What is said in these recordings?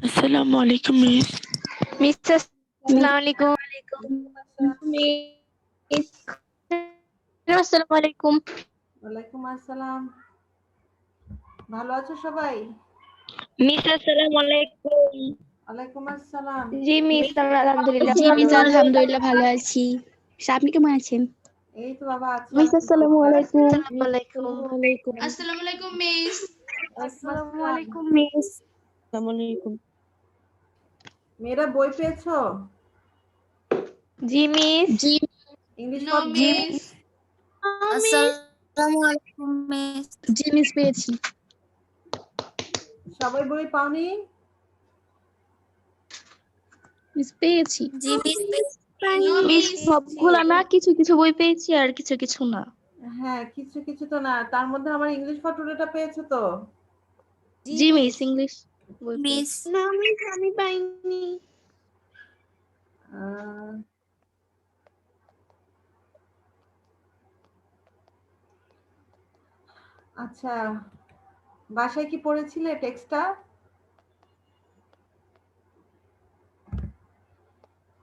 আসসালামু আলাইকুম miss. Miss আসসালামু আলাইকুম। মিস আসসালামু আলাইকুম। ওয়ালাইকুম আসসালাম। ভালো আছো সবাই? মিস আসসালামু আলাইকুম। ওয়ালাইকুম আসসালাম। জি মিস, আমরা আলহামদুলিল্লাহ জি মিস ভালো। আলহামদুলিল্লাহ ভালো আছি। আপনি কেমন আছেন? এই তো বাবা আছি মিস আসসালামু আলাইকুম। আসসালামু আলাইকুম। আসসালামু আলাইকুম মিস। আসসালামু আসসালাম। আলাইকুম মিস। আসসালামু আলাইকুম। মেয়েরা বই পেয়েছো? জি মিস। জি ইংলিশ নো পড় মিস। আসসালামু আলাইকুম মিস। জি মিস পেয়েছি। সবাই বই পাওনি? মিস পেয়েছি। জি মিস। No miss miss. সবগুলা না, কিছু কিছু বই পেয়েছি আর কিছু কিছু না। হ্যাঁ, কিছু কিছু তো না, তার মধ্যে আমার ইংলিশ ফটোটা পেয়েছো তো? জি মিস, ইংলিশ বই মিস পেয়েছি। না মিস, আমি পাইনি। আহ, আচ্ছা, বাসায় কি পড়েছিলে টেক্সটটা?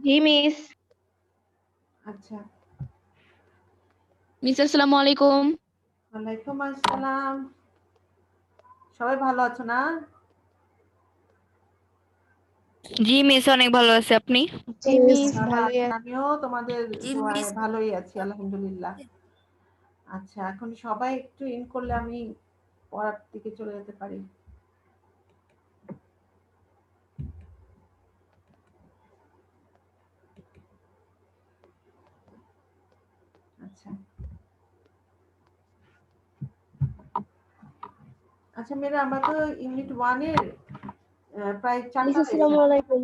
জি মিস। আচ্ছা, মিস আসসালামু আলাইকুম। ওয়ালাইকুম আসসালাম। সবাই ভালো আছো না? জি মিস, অনেক ভালো আছে। আপনি? জি মিস, বাবা ভালোই আছি, আছি। আমিও তোমাদের জি দোয়ায় মিস। ভালোই আছি আলহামদুলিল্লাহ। আচ্ছা, এখন সবাই একটু ইন করলে আমি পড়ার দিকে চলে যেতে পারি। আচ্ছা আচ্ছা মেয়েরা, আমরা তো ইউনিট 1 এর প্রায় 4টা লেসন। আলাইকুম।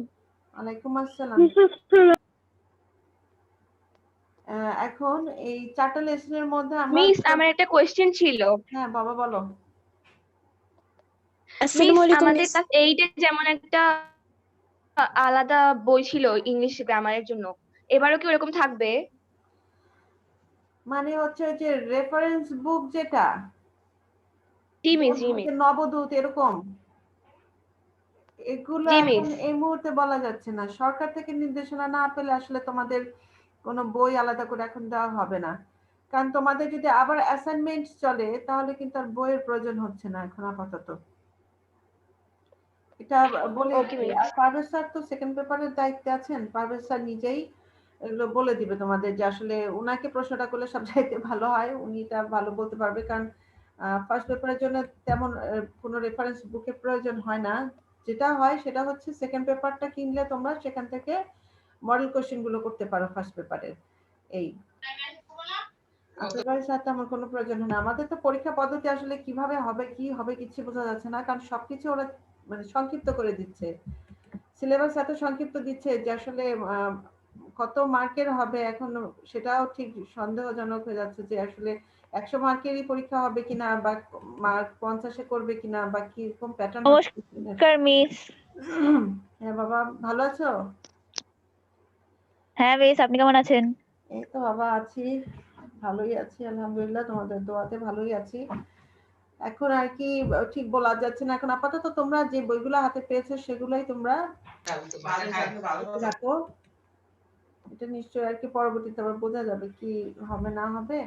ওয়ালাইকুম আসসালাম। এখন এই 4টা লেসনের মধ্যে আমরা মিস, আমার একটা কোয়েশ্চেন ছিল। হ্যাঁ বাবা বলো। মিস, আসসালামু আলাইকুম আমাদের মিস। ক্লাস 8 এ যেমন একটা আলাদা বই ছিল ইংলিশ গ্রামারের জন্য, এবারও কি ওরকম থাকবে? মানে হচ্ছে যে রেফারেন্স বুক যেটা জি মিস, জি বোধহয় মিস। যে নবদূত এরকম, এগুলো জি এখন মিস। এই মুহূর্তে বলা যাচ্ছে না। সরকার থেকে নির্দেশনা না পেলে আসলে তোমাদের কোনো বই আলাদা করে এখন দেওয়া হবে না। কারণ তোমাদের যদি আবার অ্যাসাইনমেন্ট চলে তাহলে কিন্তু আর বইয়ের প্রয়োজন হচ্ছে না এখন আপাতত। এটা বলে ওকে দিচ্ছি। মিস। আর পারভেজ স্যার তো সেকেন্ড পেপারের দায়িত্বে আছেন। পারভেজ স্যার নিজেই এগুলো বলে দিবে তোমাদের, যে আসলে উনাকে প্রশ্নটা করলে সব চাইতে ভালো হয়, উনি এটা ভালো বলতে পারবে। কারণ ফার্স্ট পেপারের জন্য তেমন কোনো রেফারেন্স বুকের প্রয়োজন হয় না। যেটা হয় সেটা হচ্ছে সেকেন্ড পেপারটা কিনলে তোমরা সেখান থেকে মডেল কোশ্চেন গুলো করতে পারো ফার্স্ট পেপারের। এই পেপারের সাথে আমার কোনো প্রয়োজন হয় না। আমাদের তো পরীক্ষা পদ্ধতি আসলে কিভাবে হবে কি হবে কিছু বোঝা যাচ্ছে না, কারণ সবকিছু ওরা মানে সংক্ষিপ্ত করে দিচ্ছে। সিলেবাস এত সংক্ষিপ্ত দিচ্ছে যে আসলে কত মার্কের হবে এখন সেটাও ঠিক সন্দেহজনক হয়ে যাচ্ছে, যে আসলে 100 মার্কেরই পরীক্ষা হবে কিনা, বা মার্ক 50-এ করবে কিনা, বা কিরকম প্যাটার্ন হবে। নমস্কার মিস। হ্যাঁ বাবা, ভালো আছো? হ্যাঁ মিস, আপনি কেমন আছেন? এই তো বাবা আছি, ভালোই আছি আলহামদুলিল্লাহ, তোমাদের দোয়াতে ভালোই আছি। এখন আর কি ঠিক বলা যাচ্ছে না। এখন আপাতত তোমরা যে বইগুলো হাতে পেয়েছো সেগুলোই তোমরা রাখো। এটা নিশ্চয়ই আর কি পরবর্তীতে আবার বোঝা যাবে কি হবে না হবে,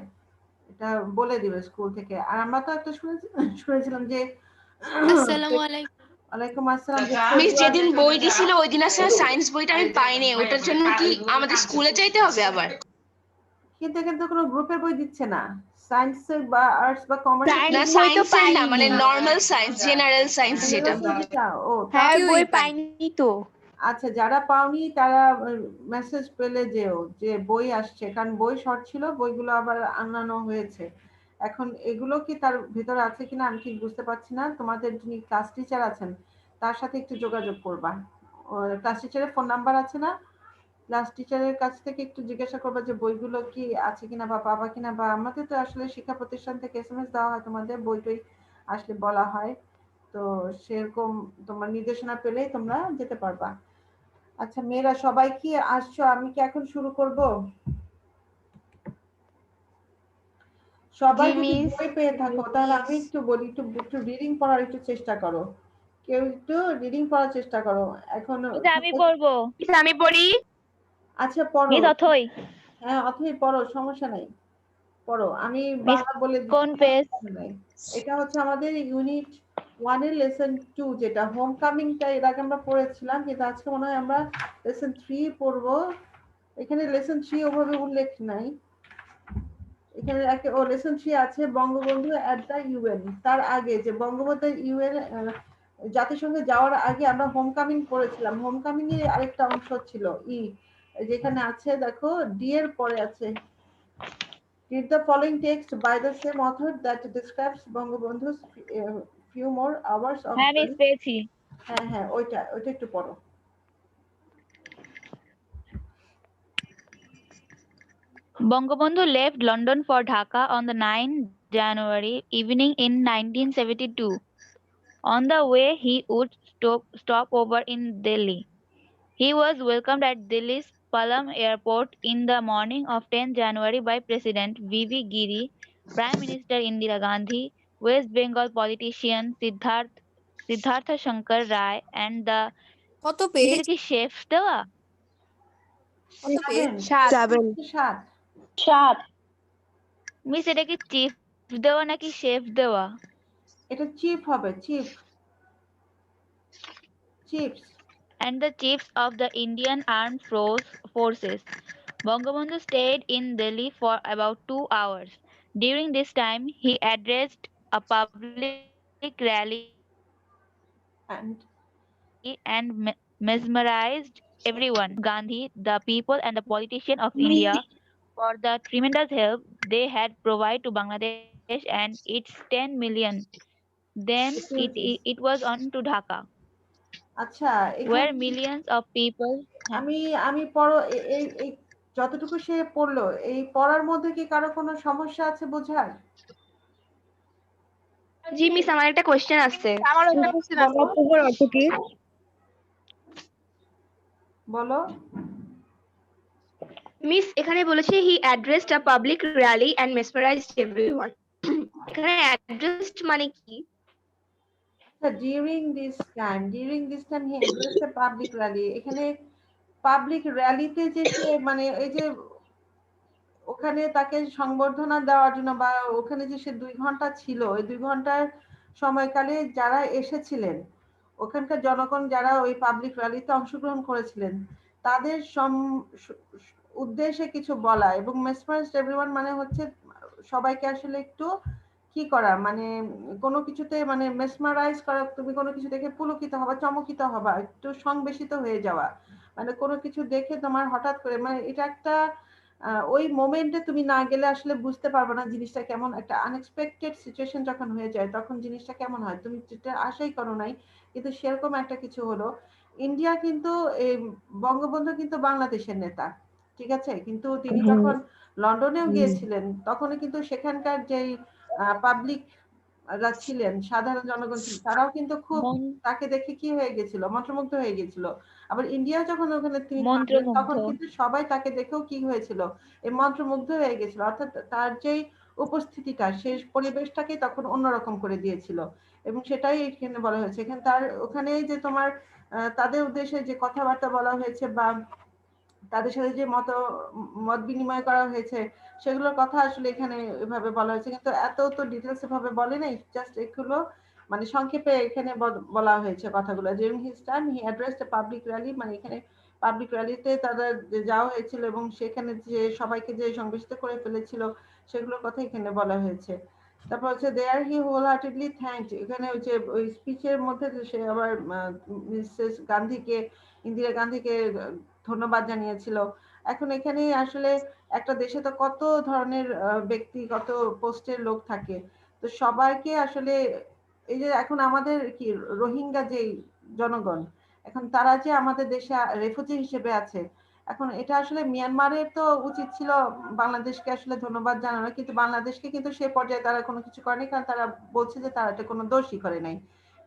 এটা বলে দিবে স্কুল থেকে। আর আমরা তো একটা শুনেছিলাম যে আসসালামু আলাইকুম। ওয়ালাইকুম আসসালাম, যে মিস যেদিন বই দিছিল ওই দিন আসলে সায়েন্স বইটা আমি পাইনি, ওটার জন্য কি আমাদের স্কুলে যাইতে হবে আবার? কিন্তু এখানে তো কোনো গ্রুপের বই দিচ্ছে না, সায়েন্সের বা আর্টস বা কমার্স না সায়েন্সের না, মানে নর্মাল সায়েন্স, জেনারেল সায়েন্স যেটা। যেটা। ও হ্যাঁ, কেউই বই পাইনি। পাইনি তো। আচ্ছা, যারা পাওনি তারা মেসেজ পেলে যেও যে বই আসছে, কারণ বই শর্ট ছিল, বইগুলো আবার আনানো হয়েছে। এখন এগুলো কি তার ভিতরে আছে কিনা আমি ঠিক বুঝতে পারছি না। তোমাদের যিনি ক্লাস টিচার আছেন তার সাথে একটু যোগাযোগ করবা। ক্লাস টিচারের ফোন নাম্বার আছে না? ক্লাস টিচারের কাছ থেকে একটু জিজ্ঞাসা করবা যে বইগুলো কি আছে কিনা বা পাবা কিনা। বা আমাদের তো আসলে শিক্ষা প্রতিষ্ঠান থেকে এসএমএস দেওয়া হয়, তোমাদের বই টই আসলে বলা হয়। তো সেরকম তোমার নির্দেশনা পেলেই তোমরা যেতে পারবা। আচ্ছা মেয়েরা সবাই কি আসছো? আমি কি এখন শুরু করব? সবাই জি যদি মিস। বই পেয়ে থাকো তাহলে আমি একটু বলি, একটু একটু রিডিং পড়ার একটু চেষ্টা করো। কেউ একটু রিডিং পড়ার চেষ্টা করো এখন। আমি পড়বো। মিস আমি পড়ি। আচ্ছা পড়ো। মিস অথই হ্যাঁ অথই পড়ো, সমস্যা নাই, পড়ো। আমি মিস বাংলা বলে দিচ্ছি, কোন পেজ? সমস্যা নাই। এটা হচ্ছে আমাদের ইউনিট 1 এর লেসন 2, যেটা হোম কামিংটা এর আগে আমরা পড়েছিলাম, কিন্তু আজকে মনে হয় আমরা লেসন 3 পড়বো। এখানে লেসন 3 ওভাবে উল্লেখ নাই। এখানে লেসন 3 আছে বঙ্গবন্ধু এট দ্য ইউএন। তার আগে যে বঙ্গবন্ধু ইউএন জাতিসংঘে যাওয়ার আগে আমরা হোম কামিং পড়েছিলাম। হোম কামিং এর আরেকটা অংশ ছিল যেখানে আছে দেখো ডি এর পরে আছে read the following text by the same author that describes বঙ্গবন্ধু's few more hours of হ্যাঁ মিস পেয়েছি। হ্যাঁ ওইটা একটু পড়ো। Bangabandhu left London for Dhaka on the 9th January evening in 1972. On the way, he would stop over in Delhi. He was welcomed at Delhi's Palam Airport in the morning of 10 January by President V.V. Giri, Prime Minister Indira Gandhi, West Bengal politician Siddhartha Shankar Rai, and the কত page? কি chef দেওয়া কত page? 7 miss এটা কি chief দেওয়া নাকি chef দেওয়া? এটা চিফ হবে, chiefs. And the chiefs of the Indian Armed Forces. Bangabandhu stayed in Delhi for about 2 hours. During this time, he addressed a public rally and mesmerized everyone, Gandhi, the people, and the politicians of India for the tremendous help they had provided to Bangladesh and its 10 million. Then it was on to Dhaka, আচ্ছা where millions of people. আমি পড়ো এই যতটুকু সে পড়লো, এই পড়ার মধ্যে কি কারো কোনো সমস্যা আছে বোঝার? জি মিস আমার একটা কোশ্চেন আছে। বলো। মিস এখানে বলেছে he addressed a public rally and mesmerized everyone. এখানে অ্যাড্রেসড মানে কি? during this time he addressed a public rally। এখানে পাবলিক র্যালিতে যে সে মানে এই যে ওখানে তাকে সংবর্ধনা দেওয়ার জন্য বা ওখানে যে সে 2 ঘন্টা ছিল, ওই 2 ঘন্টার সময়কালে যারা এসেছিলেন, ওখানকার জনগণ যারা ওই পাবলিক র্যালিতে অংশগ্রহণ করেছিলেন, তাদের উদ্দেশ্যে কিছু বলা। এবং মেসমারাইজড এভরিওয়ান মানে হচ্ছে সবাইকে আসলে একটু কি করা, মানে কোনো কিছুতে মানে মেসমারাইজ করা, তুমি কোনো কিছু দেখে পুলকিত হবা, চমকিত হবা, একটু সংবেশিত হয়ে যাওয়া, মানে কোনো কিছু দেখে তোমার হঠাৎ করে মানে এটা একটা ওই মোমেন্টে তুমি না গেলে আসলে বুঝতে পারবে না জিনিসটা কেমন। একটা আনএক্সপেক্টেড সিচুয়েশন যখন হয়ে যায় তখন জিনিসটা কেমন হয়, তুমি যেটা আশাই করো নাই, কিন্তু সেরকম একটা কিছু হলো। ইন্ডিয়া কিন্তু এই বঙ্গবন্ধু কিন্তু বাংলাদেশের নেতা, ঠিক আছে, কিন্তু তিনি যখন লন্ডনেও গিয়েছিলেন তখন কিন্তু সেখানকার যেই পাবলিক ছিলেন, সাধারণ জনগণ ছিলেন, তারাও কিন্তু খুব তাকে দেখে কি হয়ে গেছিল, মন্ত্রমুগ্ধ হয়ে গেছিল। আবার ইন্ডিয়া যখন ওখানে তিনি তখন কিন্তু সবাই তাকে দেখেও কি হয়েছিল, এই মন্ত্রমুগ্ধ হয়ে গেছিল। অর্থাৎ তার যেই উপস্থিতিটা সেই পরিবেশটাকে তখন অন্যরকম করে দিয়েছিল। এবং সেটাই এখানে বলা হয়েছে। এখানে তার ওখানে যে তোমার তাদের উদ্দেশ্যে যে কথাবার্তা বলা হয়েছে বা তাদের সাথে যে মত বিনিময় করা হয়েছে সেগুলোর কথা আসলে এখানে এভাবে বলা হয়েছে, কিন্তু এত তো ডিটেলস এভাবে বলে নাই, জাস্ট এগুলো মানে সংক্ষেপে এখানে বলা হয়েছে কথাগুলো। During his time he addressed a public rally, মানে এখানে পাবলিক র্যালিতে তাদের যাওয়া হয়েছিল এবং সেখানে যে সবাইকে যে সংবেশিত করে ফেলেছিল সেগুলোর কথা এখানে বলা হয়েছে। তারপর হচ্ছে দেয়ার হি হোল হার্টেডলি থ্যাঙ্কড, এখানে হচ্ছে ওই স্পিচের মধ্যে সে আবার মিসেস গান্ধীকে, ইন্দিরা গান্ধীকে ধন্যবাদ জানিয়েছিল। এখন এখানে আসলে একটা দেশে তো কত ধরনের ব্যক্তি, কত পোস্টের লোক থাকে, তো সবাইকে আসলে এই যে এখন আমাদের কি রোহিঙ্গা যে জনগণ, এখন তারা যে আমাদের দেশে রেফুজি হিসেবে আছে, এখন এটা আসলে মিয়ানমারের তো উচিত ছিল বাংলাদেশকে আসলে ধন্যবাদ জানানো, কিন্তু বাংলাদেশকে কিন্তু সে পর্যায়ে তারা কোনো কিছু করেনি, কারণ তারা বলছে যে তারা এটা কোনো দোষই করে নাই,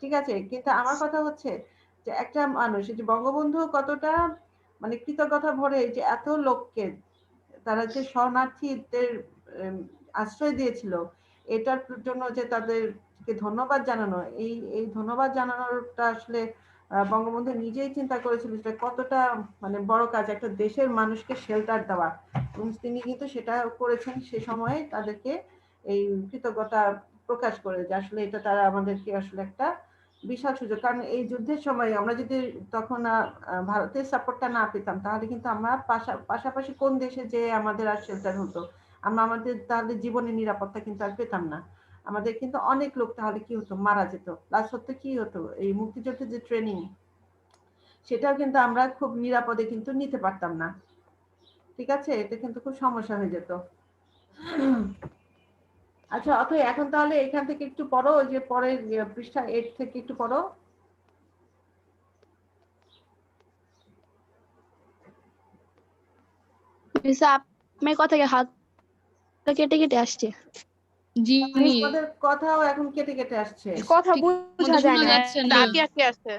ঠিক আছে। কিন্তু আমার কথা হচ্ছে যে একটা মানুষ, যে বঙ্গবন্ধু কতটা মানে কৃতজ্ঞতা ভরে যে এত লোককে তারা যে শরণার্থীদের আশ্রয় দিয়েছিল, এটার জন্য যে তাদেরকে তাদেরকে ধন্যবাদ জানানো, এই ধন্যবাদ জানানোটা আসলে বঙ্গবন্ধু নিজেই চিন্তা করেছিল যে কতটা মানে বড় কাজ একটা দেশের মানুষকে শেল্টার দেওয়া, এবং তিনি কিন্তু সেটা করেছেন সে সময়ে তাদেরকে এই কৃতজ্ঞতা প্রকাশ করে যে আসলে এটা তারা আমাদেরকে আসলে একটা বিশাল সুযোগ। কারণ এই যুদ্ধের সময় আমরা যদি তখন ভারতের সাপোর্টটা না পেতাম তাহলে কিন্তু আমরা পাশাপাশি কোন দেশে যে আমাদের আর শেল্টার হতো, আমরা আমাদের তাহলে জীবনের নিরাপত্তা কিন্তু আর পেতাম না। আমাদের কিন্তু অনেক লোক তাহলে কি হতো, মারা যেত। প্লাস হতে কি হতো, এই মুক্তিযুদ্ধের যে ট্রেনিং সেটাও কিন্তু আমরা খুব নিরাপদে কিন্তু নিতে পারতাম না। ঠিক আছে, এটা কিন্তু খুব সমস্যা হয়ে যেত। আচ্ছা অথবা এখন তাহলে এখান থেকে একটু পড়ো, ওই যে পরের পৃষ্ঠা 8 থেকে একটু পড়ো। মিস আপনার কথা হালকা কেটে কেটে আসছে। জি তোমাদের কথাও এখন কেটে কেটে আসছে। কথা বোঝা যায় না। আটকে আছে।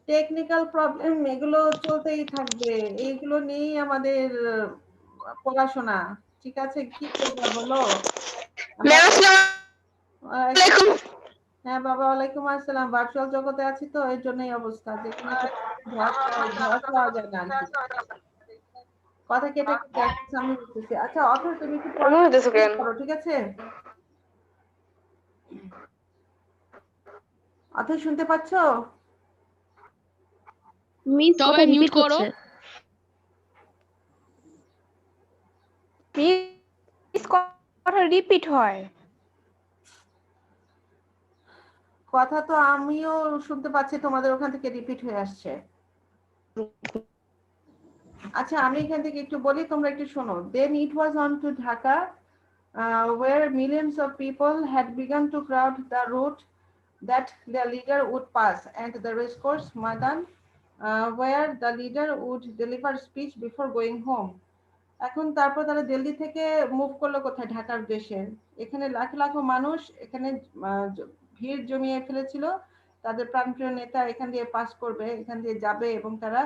টেকনিক্যাল প্রবলেম এগুলো চলতেই থাকবে, এইগুলো নিয়েই আমাদের পড়াশোনা। ঠিক আছে, কি করবো বলো? হ্যাঁ বাবা, ওয়ালাইকুম আসসালাম। ভার্চুয়াল জগতে আছি তো এর জন্যই অবস্থা, যেখানে ধরা পাওয়া যায় না আর কি। কথা কেটে কেটে আসছে, আমি বুঝতেছি। আচ্ছা অথর তুমি একটু করো, ঠিক আছে? অথর শুনতে পাচ্ছ? মিস কথা সবাই মিউট রিপিট করো। করছে। মিস কথা রিপিট হয়। কথা তো আমিও শুনতে পাচ্ছি, তোমাদের ওখান থেকে রিপিট হয়ে আসছে। আচ্ছা আমি এখান থেকে একটু বলি, তোমরা একটু শোনো। Then it was on to Dhaka, where millions of people had begun to crowd the route that the leader would pass, and the racecourse Maidan, where the leader would deliver speech before going home. এখন তারপর তারা দিল্লি থেকে move করলো কোথায়, ঢাকার উদ্দেশ্যে। এখানে লাখ লাখ মানুষ এখানে ভিড় জমিয়ে ফেলেছিল। তাদের প্রাণপ্রিয় নেতা এখান দিয়ে পাস করবে, এখান দিয়ে যাবে, এবং তারা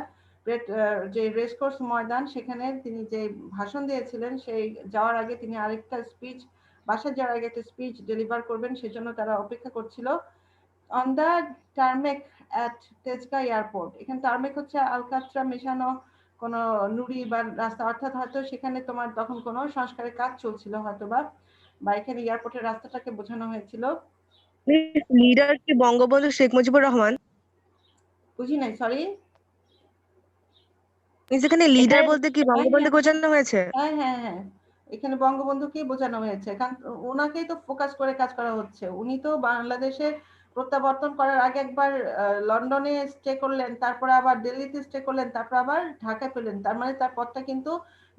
যে রেসকোর্স ময়দান সেখানে তিনি যে ভাষণ দিয়েছিলেন সেই যাওয়ার আগে তিনি আরেকটা স্পিচ, বাসায় যাওয়ার আগে একটা স্পিচ ডেলিভার করবেন, সেজন্য তারা অপেক্ষা করছিল। On the tarmac at Tejgaon airport. এখানে টার্মেক হচ্ছে আলকাতরা মেশানো কোনো নুড়ি বা রাস্তা, অর্থাৎ হয়তো সেখানে তোমার তখন কোনো সংস্কারের কাজ চলছিল হয়তো বা এখানে এয়ারপোর্টের রাস্তাটাকে বোঝানো হয়েছিল। লিডার কি বঙ্গবন্ধু শেখ মুজিবুর রহমান? বুঝি নাই, সরি। এখানে লিডার বলতে কি বঙ্গবন্ধু বোঝানো হয়েছে? হ্যাঁ হ্যাঁ হ্যাঁ, এখানে বঙ্গবন্ধুকেই বোঝানো হয়েছে, কারণ ওনাকেই তো ফোকাস করে কাজ করা হচ্ছে। উনি তো বাংলাদেশে প্রত্যাবর্তন করার আগে একবার লন্ডনে স্টে করলেন, তারপরে আবার দিল্লিতে স্টে করলেন, তারপর আবার ঢাকায় পেলেন। তার মানে তার পথটা কিন্তু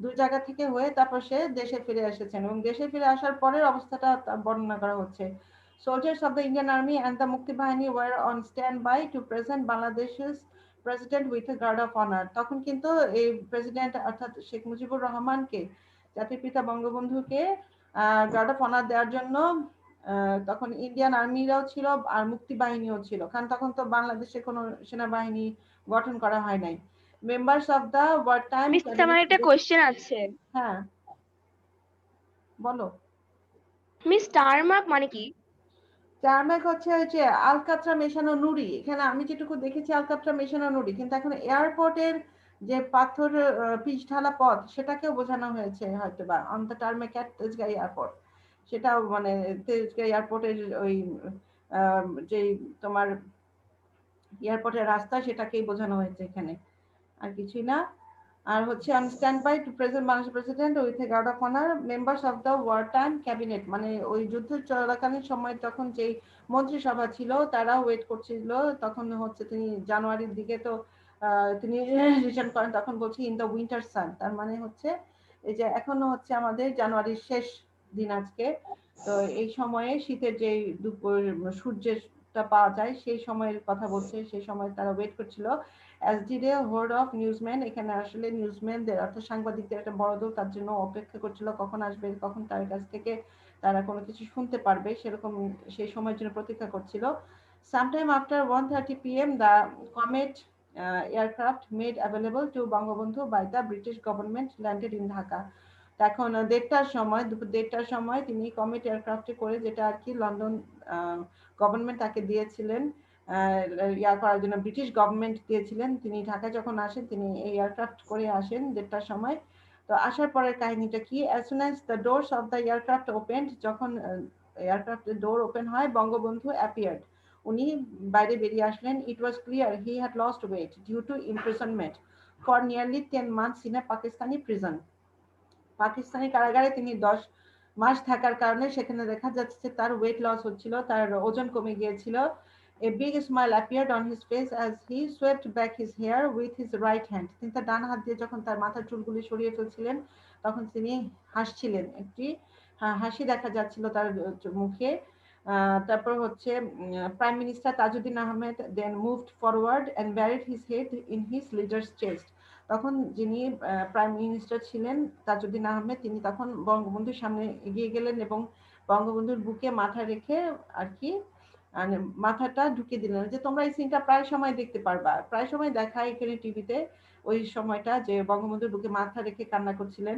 দুই জায়গা থেকে হয়ে তারপর সে দেশে ফিরে এসেছেন, এবং দেশে ফিরে আসার পরের অবস্থাটা বর্ণনা করা হচ্ছে। Soldiers of the Indian Army and the Mukti Bahini were on standby to present Bangladesh's president with a guard of honour. তখন কিন্তু এই প্রেসিডেন্ট অর্থাৎ শেখ মুজিবুর রহমানকে, জাতির পিতা বঙ্গবন্ধুকে গার্ড অফ অনার দেওয়ার জন্য তখন ইন্ডিয়ান আর্মিরাও ছিল আর মুক্তি বাহিনীও ছিল, কারণ তখন তো বাংলাদেশে কোনো সেনাবাহিনী গঠন করা হয় নাই। Members of the war time. Miss আমার একটা কোশ্চেন আছে। হ্যাঁ বলো। মিস টারমার্ক মানে কি? টার্মেক হচ্ছে ওই যে আলকাতরা মেশানো নুড়ি। এখানে আমি যেটুকু দেখেছি আলকাতরা মেশানো নুড়ি, কিন্তু এখন এয়ারপোর্টের যে পাথর পিচ ঢালা পথ সেটাকেও বোঝানো হয়েছে হয়তো বা on the tarmac at Tejgaon airport. সেটাও মানে তেজগাঁ এয়ারপোর্টের ওই যে তোমার এয়ারপোর্টের রাস্তা সেটাকেই বোঝানো হয়েছে এখানে, আর কিছুই না। আর হচ্ছে on stand by to present Bangladesh president with a guard of honour members of the war time cabinet. মানে ওই যুদ্ধ চলাকালীন সময় তখন যেই মন্ত্রিসভা ছিল তারা ওয়েট করছিল। তখন হচ্ছে তিনি জানুয়ারির দিকে তো তিনি রিটার্ন করেন, তখন বলছি ইন দ্য উইন্টার সান। তার মানে হচ্ছে এই যে এখনো হচ্ছে আমাদের জানুয়ারির শেষ দিন আজকে, তো এই সময়ে শীতের যে দুপুর সূর্যেরটা পাওয়া যায় সেই সময়ের কথা বলছে। সেই সময় তারা ওয়েট করছিল as did a horde of newsmen। এখানে আসলে নিউজম্যানদের অর্থাৎ সাংবাদিকদের একটা বড় দল তার জন্য অপেক্ষা করছিল কখন আসবে, কখন তার কাছ থেকে তারা কোনো কিছু শুনতে পারবে, সেরকম সেই সময়ের জন্য প্রতীক্ষা করছিল। Sometime after 1:30 PM the Comet aircraft made available to Bangabandhu by the British government landed in Dhaka। এখন 1:30টার সময়, দুপুর 1:30টার সময় তিনি কমেট এয়ারক্রাফটে করে, যেটা আর কি লন্ডন গভর্নমেন্ট তাকে দিয়েছিলেন ইয়া করার জন্য, ব্রিটিশ গভর্নমেন্ট দিয়েছিলেন। তিনি ঢাকায় যখন আসেন তিনি এই এয়ারক্রাফট করে আসেন 1:30টার সময়। তো আসার পরের কাহিনীটা কি, as soon as the doors of the aircraft opened, যখন এয়ারক্রাফটের ডোর ওপেন হয়, বঙ্গবন্ধু appeared, উনি বাইরে বেরিয়ে আসলেন। It was clear he had lost weight due to imprisonment for nearly 10 months in a Pakistani prison. Pakistani কারাগারে তিনি 10 মাস থাকার কারণে সেখানে দেখা যাচ্ছে যে তার ওয়েট লস হচ্ছিল, তার ওজন কমে গিয়েছিল। A big smile appeared on his face as he swept back his hair with his right hand. তিনি তার ডান হাত দিয়ে যখন তার মাথার চুলগুলি সরিয়ে ফেলছিলেন তখন তিনি হাসছিলেন, একটি হাসি দেখা যাচ্ছিল তার মুখে। তারপর হচ্ছে prime minister Tajuddin Ahmed then moved forward and buried his head in his leader's chest. তখন যিনি প্রাইম মিনিস্টার ছিলেন তাজউদ্দিন আহমেদ, তিনি তখন বঙ্গবন্ধুর সামনে এগিয়ে গেলেন এবং বঙ্গবন্ধুর বুকে মাথা রেখে আর কি মাথাটা ঢুকিয়ে দিলেন। যে তোমরা এই সিনটা প্রায় সময় দেখতে পারবা, প্রায় সময় দেখায় এখানে টিভিতে ওই সময়টা, যে বঙ্গবন্ধুর বুকে মাথা রেখে কান্না করছিলেন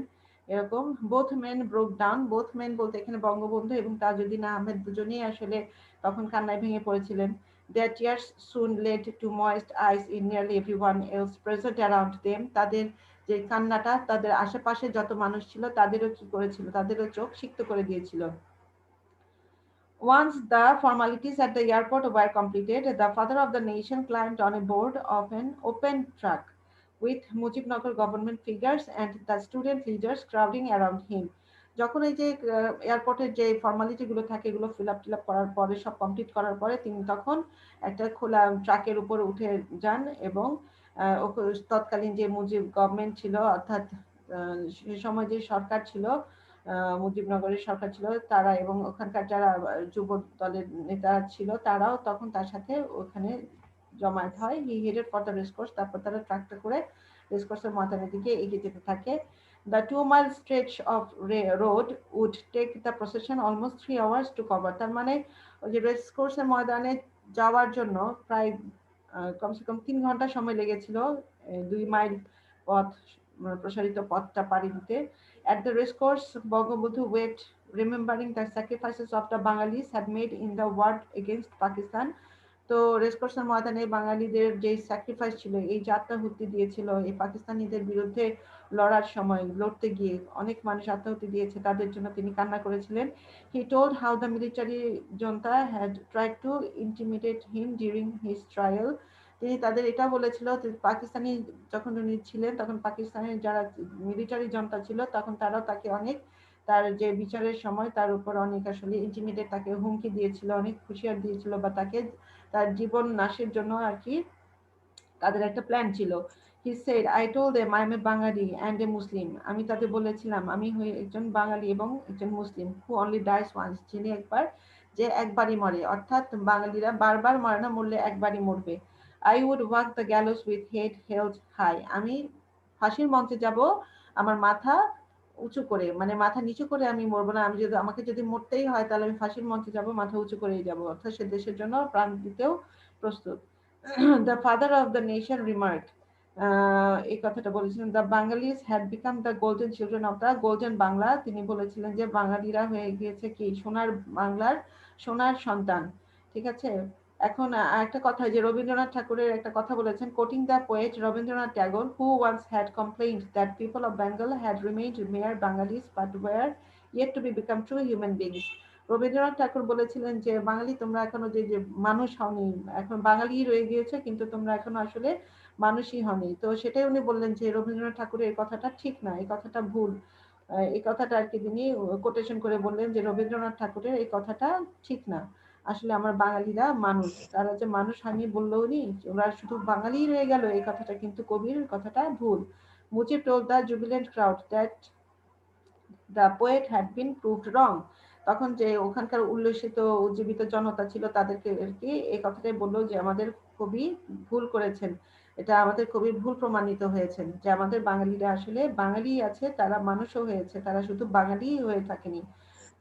এরকম। Both men broke down, both men বলতে এখানে বঙ্গবন্ধু এবং তাজউদ্দিন আহমেদ দুজনেই আসলে তখন কান্নায় ভেঙে পড়েছিলেন। Their tears soon led to moist eyes in nearly everyone else present around them. তাদের যে কান্নাটা তাদের আশেপাশে যত মানুষ ছিল তাদেরও কি করেছিল, তাদেরও চোখ সিক্ত করে দিয়েছিল। Once the formalities at the airport were completed, the father of the nation climbed on a board of an open truck with Mujibnagar government figures and the student leaders crowding around him. যখন এই যে এয়ারপোর্টের যে formality গুলো থাকে এগুলো fill up করার পরে, সব কমপ্লিট করার পরে তিনি তখন একটা খোলা ট্রাকের উপর উঠে যান এবং তৎকালীন যে মুজিব গভর্নমেন্ট ছিল, অর্থাৎ সে সময় যে সরকার ছিল, মুজিবনগরের সরকার ছিল, তারা এবং ওখানকার যারা যুব দলের নেতা ছিল তারাও তখন তার সাথে ওখানে জমায়েত হয়। হি হেডেড ফর দ্য রেসকোর্স, তারপর তারা ট্রাকটা করে রেসকোর্সের ময়দানের দিকে এগিয়ে যেতে থাকে। The 2-mile stretch of road would take the procession almost 3 hours to cover. তার মানে ওই যে রেসকোর্সের ময়দানে যাওয়ার জন্য প্রায় কমসে কম 3 ঘন্টা সময় লেগেছিল 2 মাইল পথ, প্রসারিত পথটা পাড়ি দিতে। At the racecourse, Bangabandhu wept, remembering the sacrifices of the Bangalis had made in the war against Pakistan. তো রেসকোর্সের ময়দানে বাঙালিদের যে স্যাক্রিফাইস ছিল, এই যে আত্মাহুতি দিয়েছিল এই পাকিস্তানিদের বিরুদ্ধে লড়ার সময়, লড়তে গিয়ে অনেক মানুষ আত্মাহুতি দিয়েছে, তাদের জন্য তিনি কান্না করেছিলেন। He told how the military junta had tried to intimidate him during his trial. তিনি তাদের এটা বলেছিল যে পাকিস্তানি যখন উনি ছিলেন তখন পাকিস্তানের যারা মিলিটারি জনতা ছিল তখন তারাও তাকে অনেক, তার যে বিচারের সময় তার উপর অনেক আসলে ইন্টিমিডেট, তাকে হুমকি দিয়েছিল, অনেক হুঁশিয়ার দিয়েছিল, বা তাকে তার জীবন নাশের জন্য আর কি তাদের একটা প্ল্যান ছিল। He said, I told them I am a Bengali and a Muslim. আমি তাদের বলেছিলাম আমি হই একজন বাঙালি এবং একজন মুসলিম। Who only dies once, যিনি একবার, যে একবারই মরে, অর্থাৎ বাঙালিরা বারবার মরে না, মরলে একবারই মরবে। I would walk the gallows with head held high. আমি ফাঁসির মঞ্চে যাব আমার মাথা উঁচু করে, মানে মাথা নিচু করে আমি মরবো না। আমি যদি, আমাকে যদি মরতেই হয় তাহলে আমি ফাঁসির মঞ্চে যাব, মাথা উঁচু করেই যাব, অর্থাৎ সে দেশের জন্য প্রাণ দিতেও প্রস্তুত। The father of the nation remarked, এই কথাটা বলেছিলেন, the Bengalis had become the golden children of the golden Bangla. তিনি বলেছিলেন যে বাঙালিরা হয়ে গিয়েছে কি সোনার বাংলার সোনার সন্তান। ঠিক আছে। এখন একটা কথা, যে রবীন্দ্রনাথ ঠাকুরের একটা কথা বলেছেন, coating the poet Rabindranath Tagore, who once had complained that people of Bengal had remained mere Bengalis but were yet to be become true human beings. Rabindranath Thakur বলেছিলেন যে বাঙালি তোমরা এখনো যে মানুষ হওনি, এখন বাঙালি রয়ে গিয়েছে কিন্তু তোমরা এখনো আসলে মানুষই হওনি। তো সেটাই উনি বললেন যে রবীন্দ্রনাথ ঠাকুরের এই কথাটা ঠিক না, এই কথাটা ভুল। এই কথাটা আর কি তিনি কোটেশন করে বললেন যে রবীন্দ্রনাথ ঠাকুরের এই কথাটা ঠিক না, আসলে আমার বাঙালিরা মানুষ, তারা যে মানুষ হয়নি বললেও নি, ওরা শুধু বাঙালি রয়ে গেল, এই কথাটা কিন্তু কবির কথাটা ভুল। Mujib told the jubilant crowd that the poet had been proved wrong. তখন যে ওখানকার উল্লসিত উজ্জীবিত জনতা ছিল তাদেরকে আর কি এই কথাটাই বললো যে আমাদের কবি ভুল করেছেন, এটা আমাদের কবি ভুল প্রমাণিত হয়েছেন, যে আমাদের বাঙালিরা আসলে বাঙালি আছে, তারা মানুষও হয়েছে, তারা শুধু বাঙালি হয়ে থাকেনি।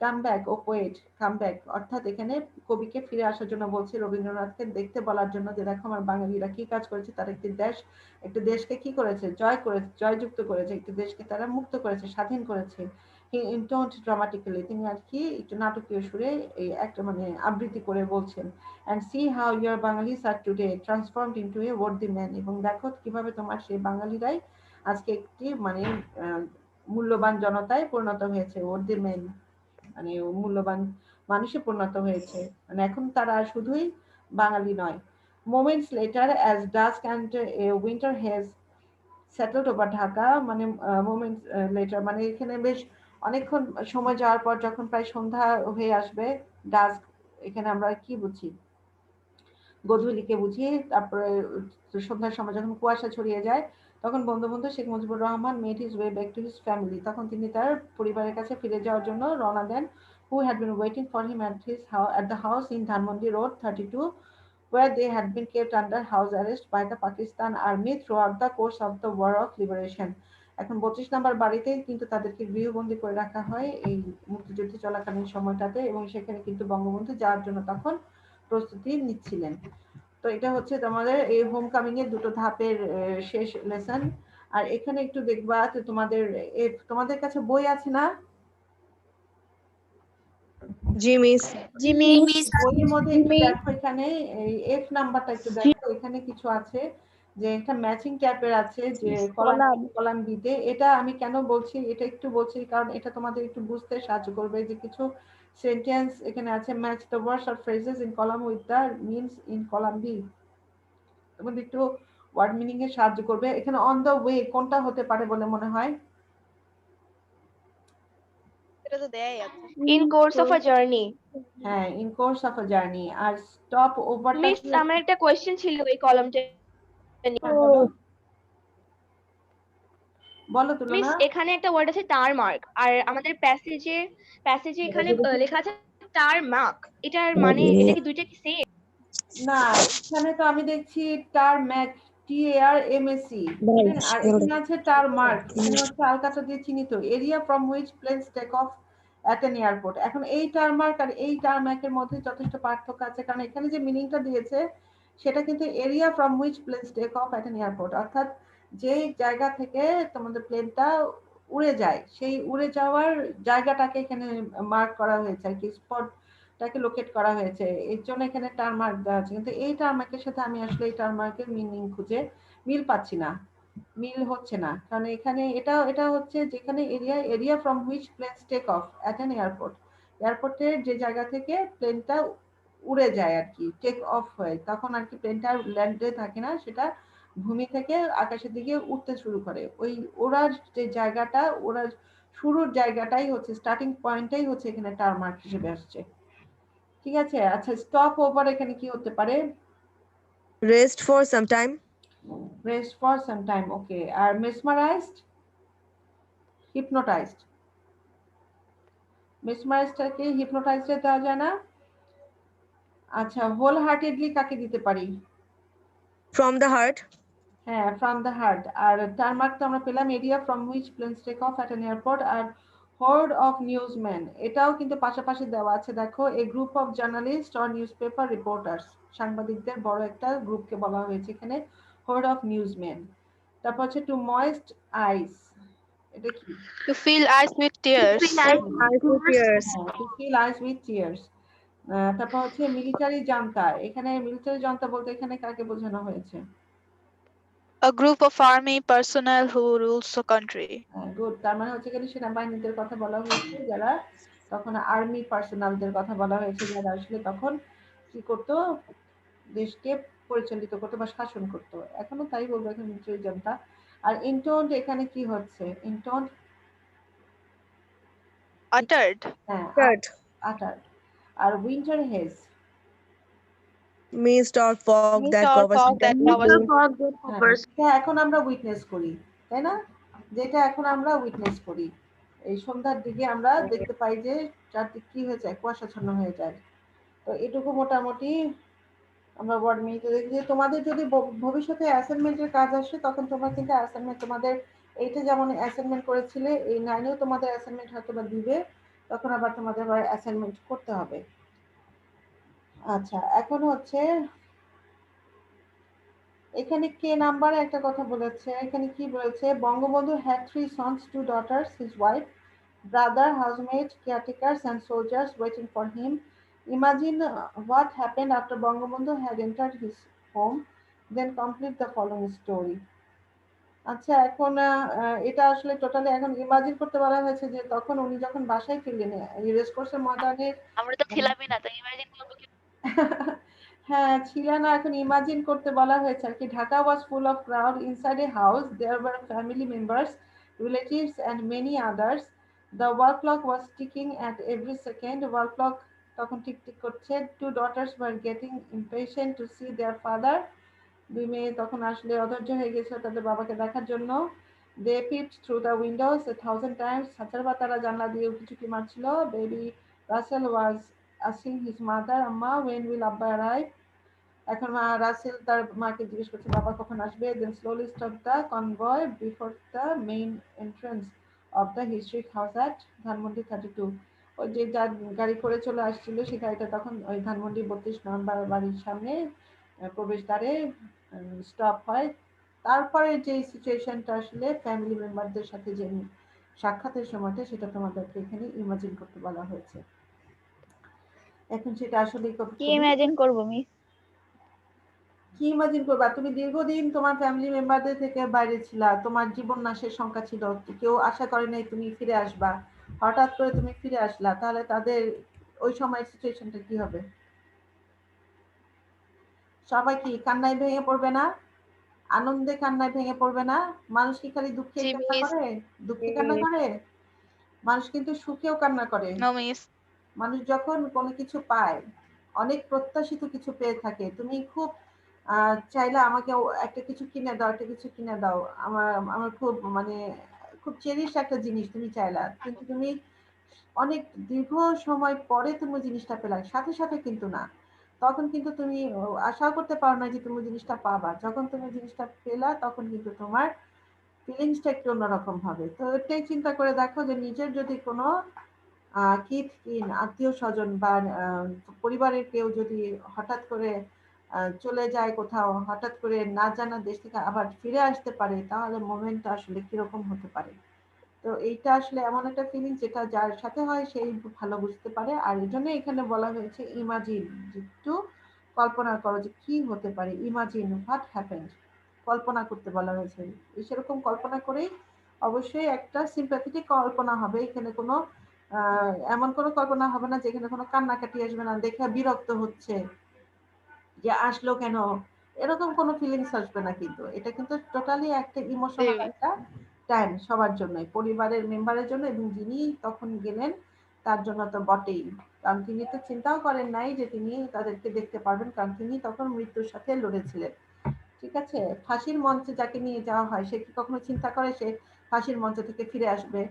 কাম ব্যাক ও পোয়েট কাম ব্যাক, অর্থাৎ এখানে কবিকে ফিরে আসার জন্য বলছে, রবীন্দ্রনাথকে দেখতে বলার জন্য যে দেখো আমার বাঙালিরা কি কাজ করেছে, তারা একটি দেশকে কি করেছে, জয়যুক্ত করেছে, একটি দেশকে তারা মুক্ত করেছে, স্বাধীন করেছে। হি ইন্টোন্ড ড্রামাটিক্যালি, তিনি আর কি একটু নাটকীয় সুরে এই একটা মানে আবৃত্তি করে বলছেন, and see how your Bangalis are today transformed into a worthy man, এবং দেখো কিভাবে তোমার সেই বাঙালিরাই আজকে একটি মানে মূল্যবান জনতায় পরিণত হয়েছে, worthy man মানে মূল্যবান মানুষে পরিণত হয়েছে, মানে এখন তারা শুধুই বাঙালি নয়। Moments later as dusk and winter has settled over Dhaka, মানে moments later মানে এখানে বেশ অনেকক্ষণ সময় যাওয়ার পর যখন প্রায় সন্ধ্যা হয়ে আসবে, ডাস্ক এখানে আমরা কি বুঝি, গধূলিকে বুঝি, তারপরে সন্ধ্যার সময় যখন কুয়াশা ছড়িয়ে যায়, তখন Bangabandhu Sheikh Mujibur Rahman made his way back to his family, তখন তিনি তার পরিবারের কাছে ফিরে যাওয়ার জন্য রওনা দেন, who had been waiting for him at the house in Dhanmondi Road 32, where they had been kept under house arrest by the Pakistan Army throughout the course of the War of Liberation. এখন 32 নম্বর বাড়িতে কিন্তু তাদেরকে গৃহবন্দী করে রাখা হয় এই মুক্তিযুদ্ধ চলাকালীন সময়টাতে, এবং সেখানে কিন্তু বঙ্গবন্ধু যাওয়ার জন্য তখন প্রস্তুতি নিচ্ছিলেন। তো এটা হচ্ছে তোমাদের এই হোম কামিং এর দুটো ধাপের শেষ লেসন। আর এখানে একটু দেখবা তোমাদের কাছে বই আছে না? জি মিস। বইয়ের মধ্যে একটু দেখো, এখানে এই এফ নাম্বারটা একটু দেখো, এখানে কিছু আছে যে একটা ম্যাচিং ট্যাপের আছে যে কলাম বিতে। এটা আমি কেন বলছি, এটা একটু বলছি কারণ এটা তোমাদের একটু বুঝতে সাহায্য করবে যে কিছু সেন্টেন্স এখানে আছে, match the words or phrases in column with the means in column B, তোমাদের একটু ওয়ার্ড মিনিং এ সাহায্য করবে। এখানে অন দ্য ওয়ে কোনটা হতে পারে বলে মনে হয়? এটা তো দেয়াই আছে। In course of a journey. হ্যাঁ, in course of a journey. আর স্টপ ওভারটা মিস আমার একটা কোয়েশ্চেন ছিল এই কলামটা নিয়ে। বলো মিস তুলনা। এখানে একটা ওয়ার্ড আছে টারমার্ক, আর আমাদের প্যাসেজে এখানে লেখা আছে টারমার্ক, এটার মানে এটা কি দুইটা কি সেম? না, এখানে তো আমি দেখছি টারম্যাক, TARMAC, আর এখানে আছে টারমার্ক, এখানে হচ্ছে আলকাতা দিয়ে চিহ্নিত, area from which planes take off at an airport. এখন এই টারমার্ক আর এই টারম্যাকের মধ্যে যথেষ্ট পার্থক্য আছে, কারণ এখানে যে মিনিংটা দিয়েছে সেটা কিন্তু area from which planes take off at an airport, অর্থাৎ যে জায়গা থেকে তোমাদের প্লেনটা উড়ে যায় সেই উড়ে যাওয়ার জায়গাটাকে এখানে মার্ক করা হয়েছে আর কি, স্পটটাকে লোকেট করা হয়েছে, এর জন্য এখানে টারমার্ক দেওয়া আছে। কিন্তু এই টারমার্কের সাথে আমি আসলে এই টারমার্কের মিনিং খুঁজে মিল পাচ্ছি না, মিল হচ্ছে না, কারণ এখানে এটা হচ্ছে যেখানে area from which planes take off at an airport, এয়ারপোর্টের যে জায়গা থেকে প্লেনটা উড়ে যায় আর কি, টেক অফ হয়, তখন আর কি প্লেনটা ল্যান্ডে থাকে না, সেটা ভূমি থেকে আকাশের দিকে উঠতে শুরু করে, ওই ওড়ার যে জায়গাটা, ওড়ার শুরুর জায়গাটাই হচ্ছে, স্টার্টিং পয়েন্টটাই হচ্ছে এখানে টারমার্ক হিসেবে আসছে। ঠিক আছে, আচ্ছা স্টপ ওভার এখানে কি হতে পারে? Rest for some time. Rest for some time, okay. আর মেসমারাইজড, হিপনোটাইজড, মেসমারাইজডটাকে হিপনোটাইজডে দেওয়া যায় না? আচ্ছা, হোল হার্টেডলি কাকে দিতে পারি? From the heart. হ্যাঁ, ফ্রম দ্য হার্ট। আর টারমার্ক তো আমরা পেলাম area from which planes take off at an airport. আর হর্ড অফ নিউজম্যান, এটাও কিন্তু পাশাপাশি দেওয়া আছে, দেখো a group of journalist or newspaper reporters, সাংবাদিকদের বড় একটা গ্রুপকে বলা হয়েছে এখানে হর্ড অফ নিউজম্যান। তারপর হচ্ছে টু ময়েস্ট আইস, এটা কি? To fill eyes with tears. To fill eyes with tears. তারপর হচ্ছে মিলিটারি জান্তা, এখানে মিলিটারি জান্তা বলতে এখানে কাকে বোঝানো হয়েছে? A group of army personnel who rules the country. Good, তার মানে হচ্ছে এখানে সেনাবাহিনীদের কথা বলা হয়েছে, যারা তখন আর্মি পার্সোনালদের কথা বলা হয়েছে, যারা আসলে তখন কি করতো, দেশকে পরিচালিত করতো বা শাসন করতো, এখনো তাই বলবো এখন মিলিটারি জান্তা। আর ইন্টোন্ড এখানে কি হচ্ছে? Intoned Uttered. হ্যাঁ, আটার্ড। আর winter haze, mist or fog Mist that or covers fog that covers. হ্যাঁ, এখন আমরা উইটনেস করি, তাই না? যেটা এখন আমরা উইটনেস করি, এই সন্ধ্যার দিকে আমরা দেখতে পাই যে চারদিক কি হয়ে যায়, কুয়াশাচ্ছন্ন হয়ে যায়। তো এটুকু মোটামুটি আমরা ওয়ার্ড মিনিটে দেখি। যে তোমাদের যদি ভবিষ্যতে অ্যাসাইনমেন্টের কাজ আসে, তখন তোমরা কিন্তু অ্যাসাইনমেন্ট তোমাদের এইটা যেমন অ্যাসাইনমেন্ট করেছিলে, এই 9এও তোমাদের অ্যাসাইনমেন্ট হয়তো বা দিবে, তখন আবার তোমাদের আবার অ্যাসাইনমেন্ট করতে হবে। আচ্ছা, এখন হচ্ছে এখানে কে নাম্বারে একটা কথা বলেছে, এখানে কি বলেছে, Bangabandhu had 3 sons, 2 daughters, his wife, brother, housemaid, caretakers and soldiers waiting for him. Imagine what happened after Bangabandhu had entered his home, then complete the following story. আচ্ছা, এখন এটা আসলে টোটালি এখন ইমাজিন করতে বলা হয়েছে যে তখন উনি যখন বাসায় ফিরলেন রেস কোর্সের ময়দানে। আমরা তো ছিলামই না, তো ইমাজিন করবো কি? হ্যাঁ, ছিল না, এখন ইমাজিন করতে বলা হয়েছে আর কি। Dhaka was full of crowd inside a house. There were family members, relatives and many others. The wall clock was ticking at every second. Wall clock তখন টিক টিক করছে। Two daughters were getting impatient to see their father. দুই মেয়ে তখন আসলে অধৈর্য হয়ে গেছে তাদের বাবাকে দেখার জন্য। They peeped through the windows 1,000 times. হাজারবার তারা জানলা দিয়ে উঁকি মারছিল। Baby Russell was asking his mother, Amma, when will Abba arrive? এখন রাসেল তার মাকে জিজ্ঞেস করছে বাবা কখন আসবে। Then slowly stopped the convoy before the main entrance of the historic house at Dhanmondi 32. ওই যে যার গাড়ি করে চলে আসছিল সেই গাড়িটা তখন ওই ধানমন্ডি 32 নম্বর বাড়ির সামনে প্রবেশদ্বারে স্টপ হয়। তারপরে যে সিচুয়েশনটা আসলে ফ্যামিলি মেম্বারদের সাথে যে সাক্ষাতের সময়টা সেটা তোমাদেরকে এখানে ইমাজিন করতে বলা হয়েছে। এখন সেটা আসলে কি ইমাজিন করবো মিস? কি ইমাজিন করবা? তুমি দীর্ঘদিন তোমার ফ্যামিলি মেম্বারদের থেকে বাইরে ছিলা, তোমার জীবন নাশের শঙ্কা ছিল, কেউ আশা করে নাই তুমি ফিরে আসবা, হঠাৎ করে তুমি ফিরে আসলা, তাহলে তাদের ওই সময়ের সিচুয়েশনটা কি হবে? সবাই কি কান্নায় ভেঙে পড়বে না? আনন্দে কান্নায় ভেঙে পড়বে না? মানুষ কি খালি দুঃখে জি কান্না মিস। করে? দুঃখে কান্না করে? মানুষ কিন্তু সুখেও কান্না করে। No miss. মানুষ যখন কোনো কিছু পায়, অনেক প্রত্যাশিত কিছু পেয়ে থাকে, তুমি খুব চাইলে আমাকে একটা কিছু কিনে দাও, একটা কিছু কিনে দাও, আমার আমার খুব মানে খুব চেরিশ একটা জিনিস তুমি চাইলা, কিন্তু তুমি অনেক দীর্ঘ সময় পরে তুমি জিনিসটা পেলা, সাথে সাথে কিন্তু না। তখন কিন্তু তুমি আশাও করতে পারো না যে তুমি জিনিসটা পাবা। যখন তুমি জিনিসটা পেলা তখন কিন্তু তোমার ফিলিংসটা একটু অন্যরকম হবে। তো এটাই চিন্তা করে দেখো যে নিজের যদি কোনো আত্মীয় স্বজন বা পরিবারের কেউ যদি হঠাৎ করে চলে যায় কোথাও, হঠাৎ করে না জানা দেশ থেকে আবার ফিরে আসতে পারে, তাহলে মোমেন্টটা আসলে কিরকম হতে পারে। তো এইটা আসলে এমন একটা ফিলিং যেটা যার সাথে হয় সেই ভালো বুঝতে পারে। আর এই জন্য এখানে বলা হয়েছে ইমাজিন, একটু কল্পনা করো যে কি হতে পারে। ইমাজিন হোয়াট হ্যাপেন্ড, কল্পনা করতে বলা হয়েছে। সেরকম কল্পনা করেই অবশ্যই একটা সিম্প্যাথেটিক কল্পনা হবে। এখানে কোনো এমন কোনো কল্পনা হবে না যেখানে কোনো কান্নাকাটি আসবে না, দেখে বিরক্ত হচ্ছে যে আসলো কেন, এরকম কোনো ফিলিংস আসবে না। কিন্তু এটা কিন্তু টোটালি একটা ইমোশনাল একটা টাইম সবার জন্যই, পরিবারের মেম্বারের জন্য এবং যিনি তখন গেলেন তার জন্য তো বটেই। কারণ তিনি তো চিন্তাও করেন নাই যে তিনি তাদেরকে দেখতে পারবেন, কারণ তিনি তখন মৃত্যুর সাথে লড়েছিলেন। ঠিক আছে, ফাঁসির মঞ্চে যাকে নিয়ে যাওয়া হয় সে কি কখনো চিন্তা করে সে ফাঁসির মঞ্চ থেকে ফিরে আসবে?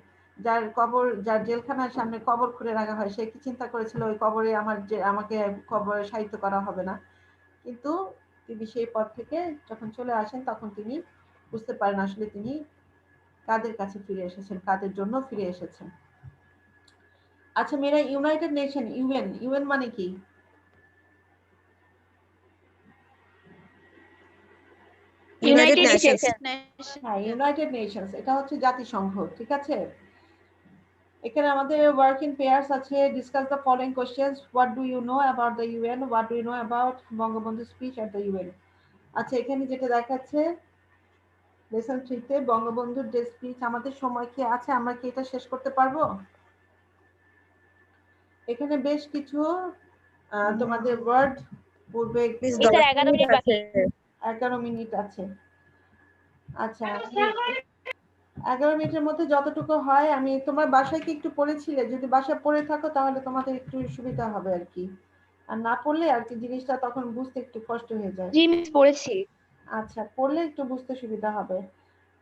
যার কবর, যার জেলখানার সামনে কবর খুঁড়ে রাখা হয়, সে কি চিন্তা করেছিল ওই কবরে আমাকে কবরে শায়িত করা হবে না? কিন্তু তিনি সেই পথ থেকে যখন চলে আসেন তখন তিনি বুঝতে পারেন আসলে তিনি কাদের কাছে ফিরে এসেছেন, কাদের জন্য ফিরে এসেছেন। আচ্ছা মেয়েরা, ইউনাইটেড নেশন, ইউএন, ইউএন মানে কি? United United nations. Nations. হ্যাঁ, ইউনাইটেড নেশনস এটা হচ্ছে জাতিসংঘ। ঠিক আছে, এখানে আমাদের ওয়ার্ক ইন পেয়ার্স আছে। Discuss the following questions. What do you know about the UN? What do you know about Bangabandhu speech at the UN? আচ্ছা, এখানে যেটা দেখাচ্ছে লেসন 3 তে বঙ্গবন্ধুর যে স্পিচ, আমাদের সময় কি আছে, আমরা কি এটা শেষ করতে পারবো? এখানে বেশ কিছু তোমাদের ওয়ার্ড পূর্বে মিস এই স্যার 10 11 মিনিট মিনিট বাকি। আছে। 11 মিনিট আছে। আচ্ছা, 11 মিনিটের মধ্যে যতটুকু হয়, আমি তোমার বাসায় কি একটু পড়েছিলে? যদি বাসায় পড়ে থাকো তাহলে তোমাদের একটু সুবিধা হবে আর কি, আর না পড়লে আর কি জিনিসটা তখন বুঝতে একটু কষ্ট হয়ে যায়। জি মিস পড়েছি। আচ্ছা, পড়লে একটু বুঝতে সুবিধা হবে।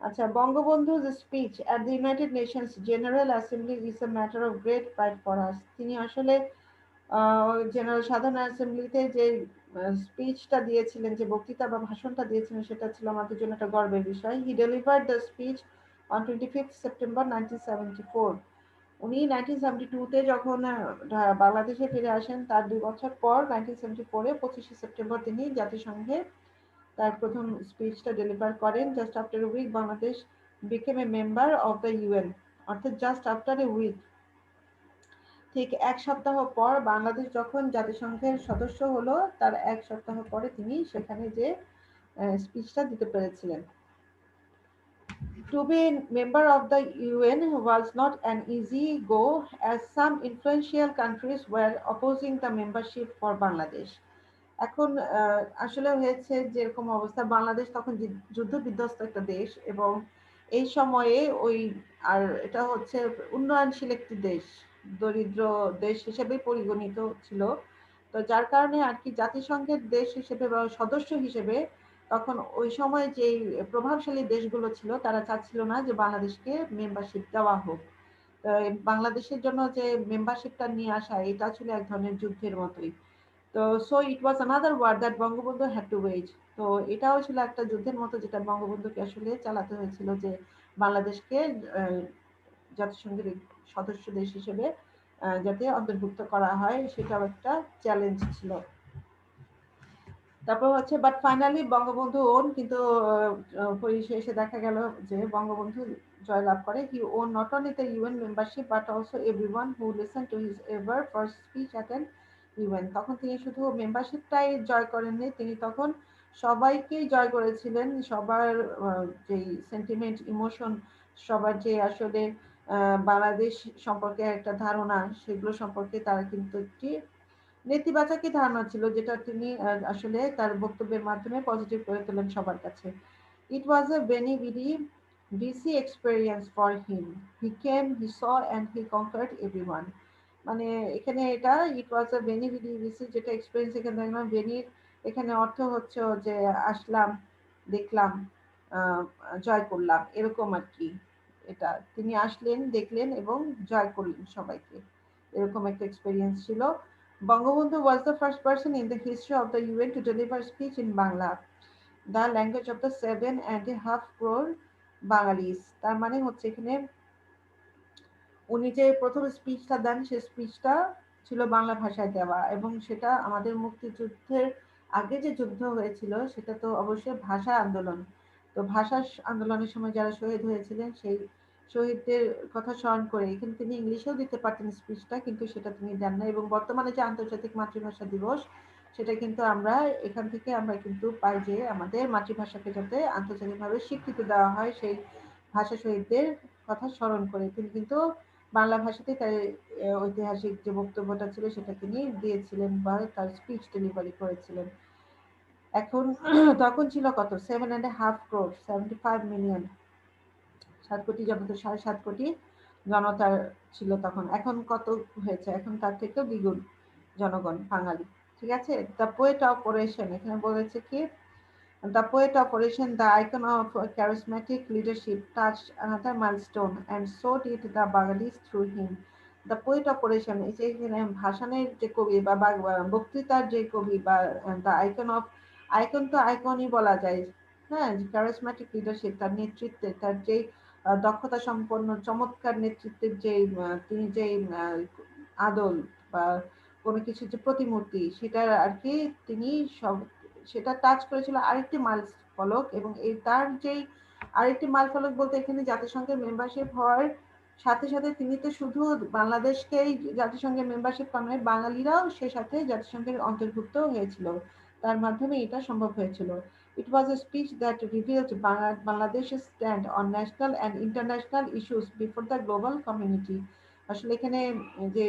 আচ্ছা, Bangabandhu's speech at the United Nations General Assembly is a matter of great pride for us. তিনি আসলে জেনারেল সাধারণ অ্যাসেম্বলিতে যে স্পিচটা দিয়েছিলেন, যে বক্তৃতা বা ভাষণটা দিয়েছিলেন, সেটা ছিল আমাদের জন্য একটা গর্বের বিষয়। He delivered the speech on 25th September 1974. উনি 1972-তে যখন বাংলাদেশে ফিরে আসেন, তার 2 বছর পর 1974-এ 25শে সেপ্টেম্বর তিনি জাতিসংঘে তার প্রথম স্পিচটা ডেলিভার করেন। Just after a week Bangladesh became a member of the UN, অর্থাৎ জাস্ট আফটার এ উইক, ঠিক 1 সপ্তাহ পর বাংলাদেশ যখন জাতিসংঘের সদস্য হলো, তার 1 সপ্তাহ পরে তিনি সেখানে যে স্পিচটা দিতে পেরেছিলেন। To be a member of the UN was not an easy go, as some influential countries were opposing the membership for Bangladesh. এখন আসলে হয়েছে যেরকম অবস্থা, বাংলাদেশ তখন যুদ্ধ বিধ্বস্ত একটা দেশ, এবং এই সময়ে ওই, আর এটা হচ্ছে উন্নয়নশীল একটি দেশ, দরিদ্র দেশ হিসেবে পরিগণিত ছিল। তো যার কারণে আর কি জাতিসংঘের দেশ হিসেবে বা সদস্য হিসেবে তখন ওই সময় যে প্রভাবশালী দেশগুলো ছিল তারা চাচ্ছিল না যে বাংলাদেশকে মেম্বারশিপ দেওয়া হোক। বাংলাদেশের জন্য যে মেম্বারশিপটা নিয়ে আসা, এটা ছিল এক ধরনের যুদ্ধের মতোই। তো so it was another war that Bangabandhu had to wage. তো এটাও ছিল একটা যুদ্ধের মতো, যেটা বঙ্গবন্ধুকে আসলে চালাতে হয়েছিল, যে বাংলাদেশকে জাতিসংঘের সদস্য দেশ হিসেবে যাতে অন্তর্ভুক্ত করা হয়, সেটাও একটা চ্যালেঞ্জ ছিল। তারপর হচ্ছে বাট ফাইনালি বঙ্গবন্ধু ওন, কিন্তু পরিশেষে দেখা গেল যে বঙ্গবন্ধু জয়লাভ করে। He won not only the UN membership but also everyone who listen to his ever first speech at an UN. তখন তিনি শুধু মেম্বারশিপটাই জয় করেননি, তিনি তখন সবাইকেই জয় করেছিলেন। সবার যেই সেন্টিমেন্ট, ইমোশন, সবার যে আসলে বাংলাদেশ সম্পর্কে একটা ধারণা, সেগুলো সম্পর্কে তারা কিন্তু একটি নেতিবাচকই ধারণা ছিল, যেটা তিনি আসলে তার বক্তব্যের মাধ্যমে পজিটিভ করে তোলেন সবার কাছে। It was a very, very busy experience for him. He came, he saw and he conquered everyone. মানে এখানে এটা ইট ওয়াজ আ ভেরি ভেরি বিসি, যেটা এক্সপিরিয়েন্স এখানে দেখলাম, ভেরি এখানে অর্থ হচ্ছে যে আসলাম, দেখলাম, জয় করলাম, এরকম আর কি। এটা তিনি আসলেন, দেখলেন এবং জয় করলেন সবাইকে, এরকম একটা এক্সপিরিয়েন্স ছিল। Bangabandhu was the first person in the history of the UN to deliver speech in Bangla, the language of the 7.5 crore Bangalis. তার মানে হচ্ছে এখানে উনি যে প্রথম স্পিচটা দেন, সেই স্পিচটা ছিল বাংলা ভাষায় দেওয়া, এবং সেটা আমাদের মুক্তিযুদ্ধের আগে যে যুদ্ধ হয়েছিল সেটা তো অবশ্যই ভাষা আন্দোলন। তো ভাষা আন্দোলনের সময় যারা শহীদ হয়েছিলেন, সেই শহীদদের কথা স্মরণ করে এখানে তিনি ইংলিশেও দিতে পারতেন স্পিচটা, কিন্তু সেটা তিনি দেন না। এবং বর্তমানে যে আন্তর্জাতিক মাতৃভাষা দিবস, সেটা কিন্তু আমরা এখান থেকে আমরা কিন্তু পাই যে আমাদের মাতৃভাষাকে যাতে আন্তর্জাতিকভাবে স্বীকৃতি দেওয়া হয়, সেই ভাষা শহীদদের কথা স্মরণ করে তিনি কিন্তু বাংলা ভাষাতে তার ঐতিহাসিক যে বক্তব্যটা ছিল সেটা তিনি দিয়েছিলেন বা তার স্পিচ ডেলিভারি করেছিলেন। এখন তখন ছিল কত, 7.5 crore, 75 million, 7 কোটি জনতা, 7.5 কোটি জনতার ছিল তখন। এখন কত হয়েছে, এখন তার থেকেও দ্বিগুণ জনগণ বাঙালি। ঠিক আছে। দ্য পোয়েট অফ ওরেশন, এখানে বলেছে কি, the poet of oration, the icon of charismatic leadership, touched another milestone, and so did the Bangalis through him. The poet of oration, এই যে ভাষণের যে কবি বা বক্তৃতার যে কবি, বা the icon of, আইকন তো আইকনই বলা যায়, হ্যাঁ, charismatic leadership, তার নেতৃত্বে, তার যে দক্ষতা সম্পন্ন চমৎকার নেতৃত্বের যে তিনি যে আদল বা কোনো কিছু যে প্রতিমূর্তি, সেটা আর কি তিনি সব সেটা টাচ করেছিল আরেকটি মাইল ফলক। এবং এই তার যেই আরেকটি মাইল ফলক বলতে এখানে জাতিসংঘের মেম্বারশিপ হওয়ার সাথে সাথে তিনি তো শুধু বাংলাদেশকেই জাতিসংঘের মেম্বারশিপ পান নাই, বাঙালিরাও সে সাথে জাতিসংঘের অন্তর্ভুক্ত হয়েছিল, তার মাধ্যমে এটা সম্ভব হয়েছিল। It was a speech that revealed Bangladesh's stand on national and international issues before the global community. আসলে এখানে যে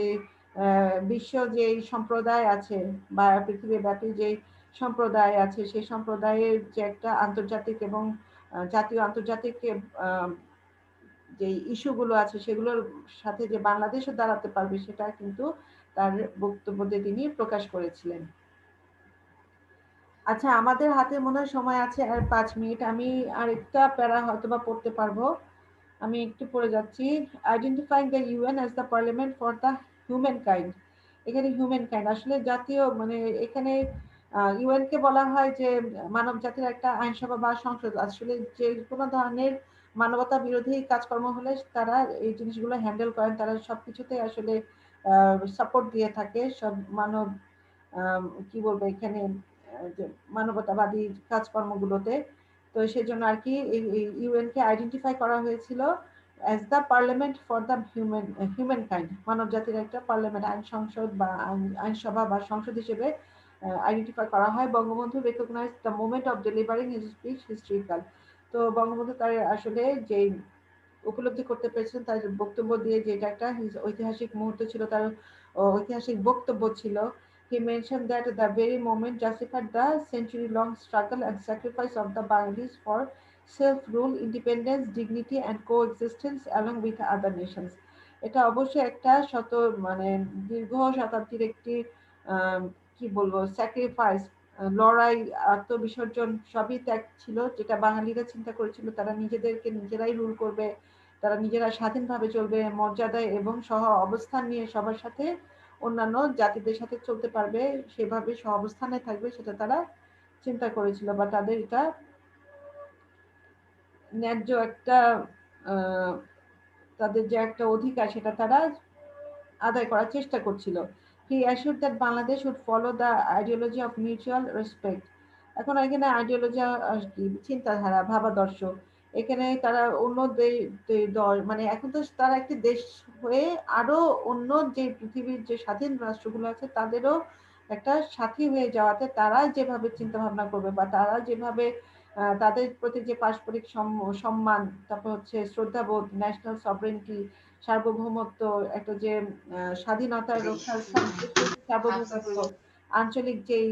বিশ্ব যে সম্প্রদায় আছে বা পৃথিবীব্যাপী যে সম্প্রদায় আছে, সেই সম্প্রদায়ের যে একটা আন্তর্জাতিক এবং জাতীয় আন্তর্জাতিক যে ইস্যুগুলো আছে, সেগুলোর সাথে যে বাংলাদেশও দাঁড়াতে পারবে, সেটা কিন্তু তার বক্তব্যে তিনি প্রকাশ করেছিলেন। আচ্ছা, আমাদের হাতে মনে হয় সময় আছে আর 5 মিনিট। আমি আরেকটা প্যারা হয়তো বা পড়তে পারবো, আমি একটু পড়ে যাচ্ছি। Identifying the UN as the parliament for the human kind. এখানে হিউম্যান কাইন্ড আসলে জাতীয়, মানে এখানে ইউএন কে বলা হয় যে মানব জাতির একটা আইনসভা বা সংসদ। আসলে যে কোনো ধরনের মানবতা বিরোধী কাজকর্ম হলে তারা এই জিনিসগুলো হ্যান্ডেল করেন, তারা সবকিছুতে আসলে সাপোর্ট দিয়ে থাকে সব মানব কি বলবো এখানে যে মানবতাবাদী কাজকর্মগুলোতে। তো সেজন্য আর কি ইউএন কে আইডেন্টিফাই করা হয়েছিল as the parliament for the humankind, মানব জাতির একটা পার্লামেন্ট, আইন সংসদ বা আইনসভা বা সংসদ হিসেবে আইডেন্টিফাই করা হয়। Bangabandhu recognise the moment of delivering his speech historical. তো বঙ্গবন্ধু তার আসলে যে উপলব্ধি করতে পেরেছেন তার বক্তব্য দিয়ে, যেটা একটা ঐতিহাসিক মুহূর্ত ছিল, তার ঐতিহাসিক বক্তব্য ছিল। He mentioned that the very moment justified the century-long struggle and sacrifice of the Bangladesh for self-rule, independence, dignity and coexistence along with other nations. এটা অবশ্যই একটা মানে দীর্ঘ শতাব্দীর একটি কি বলবো স্যাক্রিফাইস, লড়াই, আত্মবিসর্জন সবই ত্যাগ ছিল, যেটা বাঙালিরা চিন্তা করেছিল তারা নিজেদেরকে নিজেরাই রুল করবে, তারা নিজেরা স্বাধীনভাবে চলবে, মর্যাদায় এবং সহ অবস্থান নিয়ে সবার সাথে অন্যান্য জাতিদের সাথে চলতে পারবে, সেভাবে সহ অবস্থানে থাকবে, সেটা তারা চিন্তা করেছিল। বা তাদের এটা ন্যায্য একটা তাদের যে একটা অধিকার সেটা তারা আদায় করার চেষ্টা করছিল। He assured that Bangladesh would follow the ideology of mutual respect. এখন এখানে আইডিওলজি কি চিন্তাধারা, ভাবাদর্শ, এখানে তারা অন্য মানে এখন তো তারা একটি দেশ হয়ে আরো অন্য যে পৃথিবীর যে স্বাধীন রাষ্ট্রগুলো আছে তাদেরও একটা সাথী হয়ে যাওয়াতে তারা যেভাবে চিন্তা ভাবনা করবে বা তারা যেভাবে তাদের প্রতি যে পারস্পরিক সম্মান, তারপর হচ্ছে শ্রদ্ধাবোধ, ন্যাশনাল সভরেন্টি, সার্বভৌমত্ব, একটা যে স্বাধীনতার রক্ষার সার্বভৌমত্ব, আঞ্চলিক যেই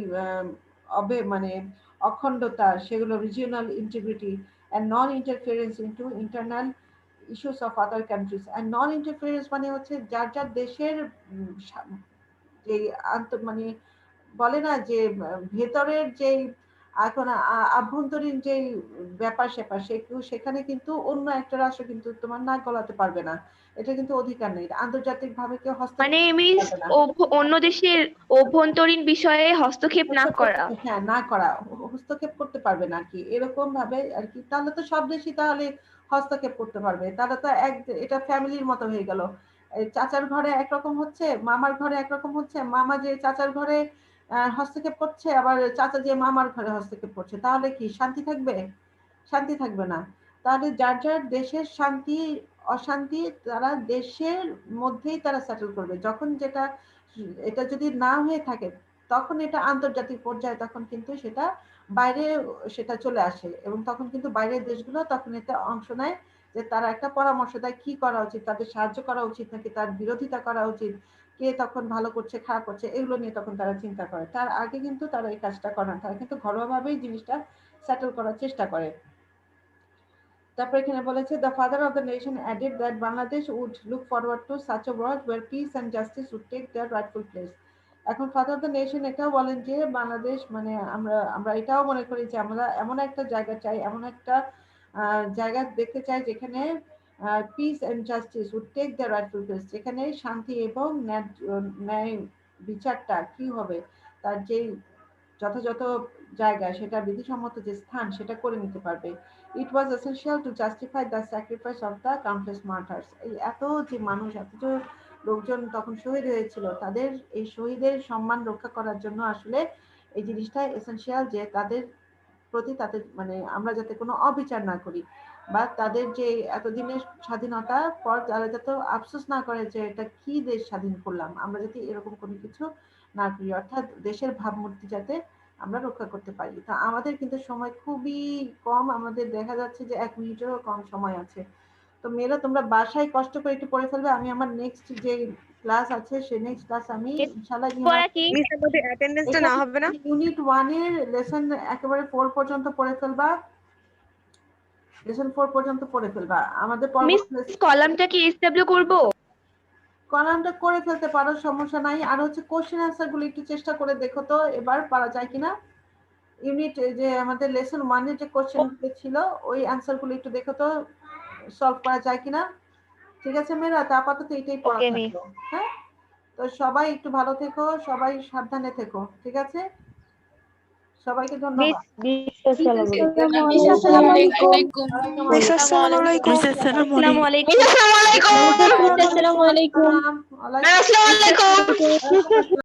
মানে অখণ্ডতা, সেগুলো regional integrity and non-interference into internal issues of other countries. And non-interference মানে হচ্ছে যার যার দেশের যে মানে বলে না যে ভেতরের যে এখন আভ্যন্তরীণ যে ব্যাপার স্যাপার সেখানে কিন্তু অন্য একটা রাষ্ট্র কিন্তু তোমার নাক গলাতে পারবে না, এটা কিন্তু অধিকার নেই। আন্তর্জাতিক ভাবে কেউ হস্তক্ষেপ মানে মিন্স অন্য দেশের অভ্যন্তরীণ বিষয়ে হস্তক্ষেপ না করা, হ্যাঁ না করা, হস্তক্ষেপ করতে পারবে না আর কি, এরকম ভাবে আর কি। তাহলে তো সব দেশই তাহলে হস্তক্ষেপ করতে পারবে, তাহলে তো এটা ফ্যামিলির মতো হয়ে গেল। চাচার ঘরে একরকম হচ্ছে, মামার ঘরে একরকম হচ্ছে, মামা যে চাচার ঘরে হস্তক্ষেপ করছে, আবার চাচা যে মামার ঘরে হস্তক্ষেপ করছে, তাহলে কি শান্তি থাকবে? শান্তি থাকবে না। তাহলে যার যার দেশের শান্তি অশান্তি তারা দেশের মধ্যেই তারা সেটেল করবে। যখন এটা যদি না হয়ে থাকে তখন এটা আন্তর্জাতিক পর্যায়ে তখন কিন্তু সেটা বাইরে সেটা চলে আসে, এবং তখন কিন্তু বাইরের দেশগুলো তখন এতে অংশ নেয়, যে তারা একটা পরামর্শ দেয় কি করা উচিত, তাদের সাহায্য করা উচিত নাকি তার বিরোধিতা করা উচিত, কে তখন ভালো করছে খারাপ করছে, এগুলো নিয়ে তখন তারা চিন্তা করে। তার আগে কিন্তু তারা এই কাজটা করে না, তারা কিন্তু ঘরোয়াভাবেই জিনিসটা সেটেল করার চেষ্টা করে। তারপর এখানে বলেছে the father of the nation added that Bangladesh would look forward to such a world where peace and justice would take their rightful place. এখন ফাদার অফ দ্য নেশন এটাও বলেন যে বাংলাদেশ মানে আমরা এটাও মনে করি যে আমরা এমন একটা জায়গা চাই, এমন একটা জায়গা দেখতে চাই যেখানে peace and justice would take the rightful place, যেখানে শান্তি এবং ন্যায় বিচারটা কি হবে, তার যেই যথাযথ জায়গা, সেটা বিধিসম্মত যে স্থান সেটা করে নিতে পারবে। It was essential to justify the sacrifice of the countless martyrs. এই এত যে মানুষ, এত যে লোকজন তখন শহীদ হয়েছিল, তাদের এই শহীদের সম্মান রক্ষা করার জন্য আসলে এই জিনিসটা এসেনশিয়াল, যে তাদের প্রতি তাদের মানে আমরা যাতে কোনো অবিচার না করি, বা তাদের যে এতদিনের স্বাধীনতার পর তারা যাতে আফসোস না করে যে এটা কি দেশ স্বাধীন করলাম, আমরা যাতে এরকম কোনো কিছু না করি, অর্থাৎ দেশের ভাবমূর্তি যাতে আমরা রক্ষা করতে পারি। তা আমাদের কিন্তু সময় খুবই কম, আমাদের দেখা যাচ্ছে যে 1 মিনিটেরও কম সময় আছে। তো মেয়েরা তোমরা বাসায় কষ্ট করে একটু পড়ে ফেলবে, আমি আমার নেক্সট যে ক্লাস আছে সেই নেক্সট ক্লাস আমি ইনশাআল্লাহ মিস আমাদের অ্যাটেন্ডেন্সটা না হবে না? ইউনিট 1 এর লেসন একেবারে 4 পর্যন্ত পড়ে ফেলবা, লেসন 4 পর্যন্ত পড়ে ফেলবা। আমাদের মিস কলামটা কি এসডব্লিউ করব? কলামটা করে ফেলতে পারো, সমস্যা নাই। আর হচ্ছে কোশ্চেন আনসার গুলো একটু চেষ্টা করে দেখো তো এবার পারা যায় কিনা। ইউনিট যে আমাদের লেসন 1 এর যে কোশ্চেন গুলো ছিল ওই আনসার গুলো একটু দেখো তো সলভ করা যায় কিনা। ঠিক আছে মেয়েরা, তা আপাতত এটাই পড়া থাকলো। হ্যাঁ, তো সবাই একটু ভালো থেকো, সবাই সাবধানে থেকো, ঠিক আছে? সবাইকে ধন্যবাদ। আসসালামু আলাইকুম। মিস আসসালামু আলাইকুম। আসসালামু আলাইকুম। আসসালামু আলাইকুম। ওয়ালাইকুম আসসালাম।